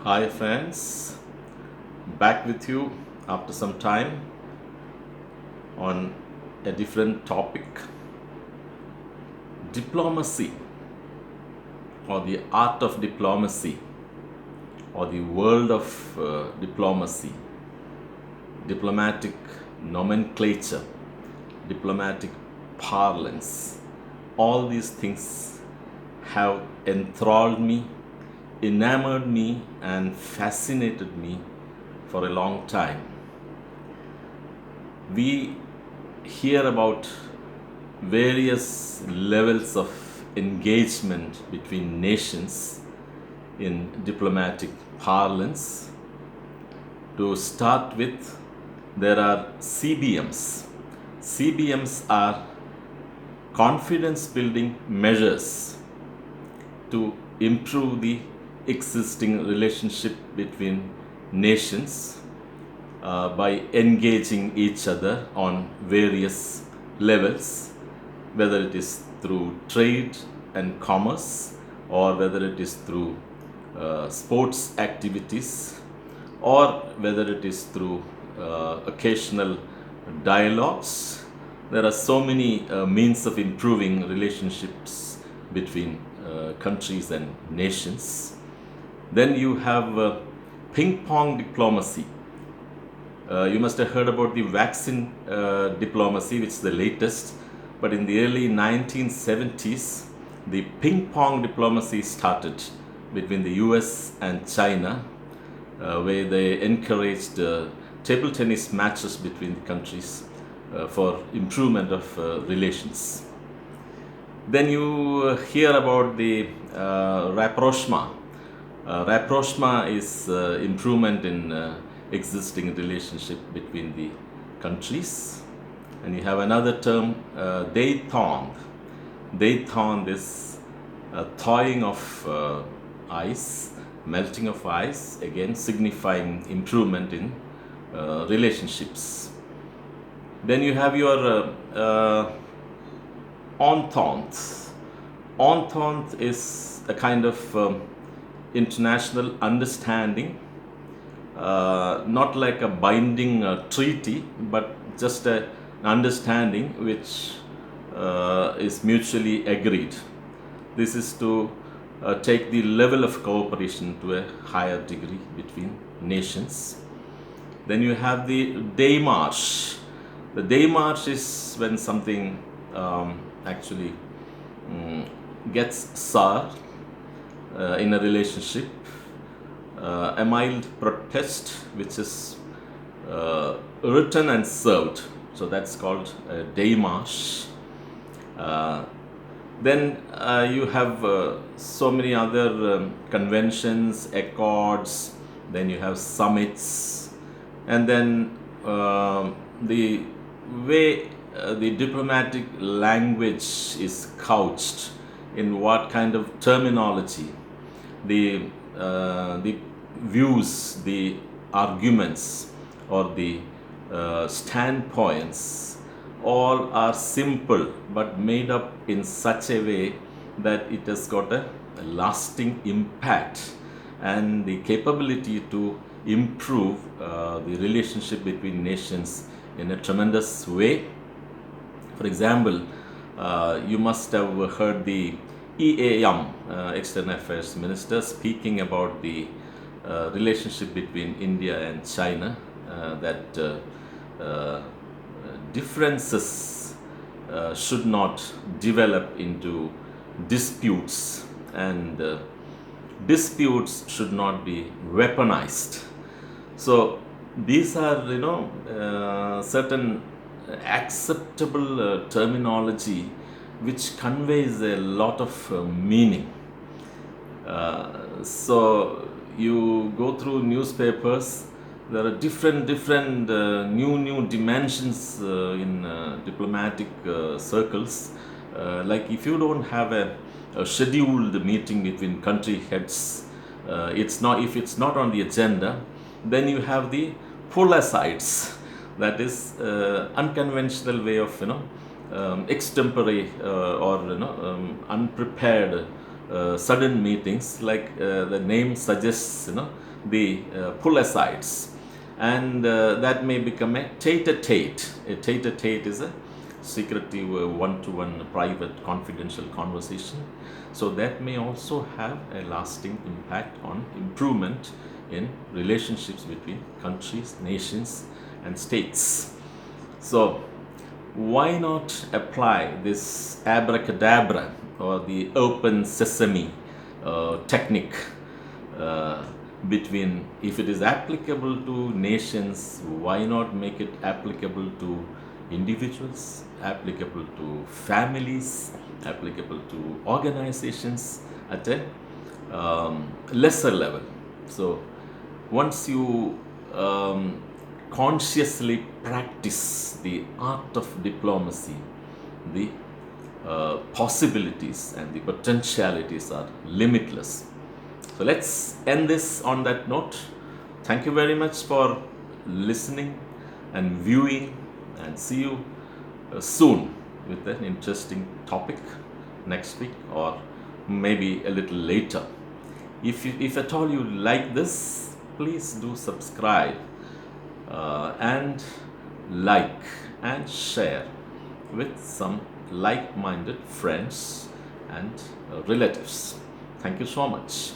Hi friends, back with you after some time on a different topic. Diplomacy, or the art of diplomacy, or the world of diplomacy, diplomatic nomenclature, diplomatic parlance. All these things have enthralled me, enamored me, and fascinated me for a long time. We hear about various levels of engagement between nations in diplomatic parlance. To start with, there are CBMs. CBMs are confidence building measures to improve the existing relationship between nations by engaging each other on various levels, whether it is through trade and commerce, or whether it is through sports activities, or whether it is through occasional dialogues. There are so many means of improving relationships between countries and nations. Then you have ping pong diplomacy. You must have heard about the vaccine diplomacy, which is the latest. But in the early 1970s, the ping pong diplomacy started between the US and China, where they encouraged table tennis matches between the countries for improvement of relations. Then you hear about the rapprochement. Rapprochement is improvement in existing relationship between the countries. And you have another term, détente. Détente is thawing of ice, melting of ice, again signifying improvement in relationships. Then you have your entente. Entente is a kind of international understanding, not like a binding treaty, but just an understanding which is mutually agreed. This is to take the level of cooperation to a higher degree between nations. Then you have the démarche. The démarche is when something actually gets sour in a relationship. A mild protest which is written and served. So that's called a démarche. Then you have so many other conventions, accords, then you have summits, and then the way the diplomatic language is couched, in what kind of terminology, the views, the arguments, or the standpoints, all are simple but made up in such a way that it has got a lasting impact and the capability to improve the relationship between nations in a tremendous way. For example, you must have heard the EAM, External Affairs Minister, speaking about the relationship between India and China, that differences should not develop into disputes, and disputes should not be weaponized. So these are, certain acceptable terminology which conveys a lot of meaning. So you go through newspapers, there are different new dimensions in diplomatic circles. Like if you don't have a scheduled meeting between country heads, it's not if it's not on the agenda, then you have the polar sides, that is unconventional way of extempore or unprepared sudden meetings, like the name suggests, the pull asides, and that may become a tete-a-tete. A tete-a-tete is a secretive, one-to-one, private, confidential conversation. So that may also have a lasting impact on improvement in relationships between countries, nations, and states. So why not apply this abracadabra or the open sesame technique uh, between, if it is applicable to nations, why not make it applicable to individuals, applicable to families, applicable to organizations at a lesser level. So once you consciously practice the art of diplomacy, the possibilities and the potentialities are limitless. So let's end this on that note. Thank you very much for listening and viewing, and see you soon with an interesting topic next week, or maybe a little later. If at all you like this, please do subscribe and like and share with some like-minded friends and relatives. Thank you so much.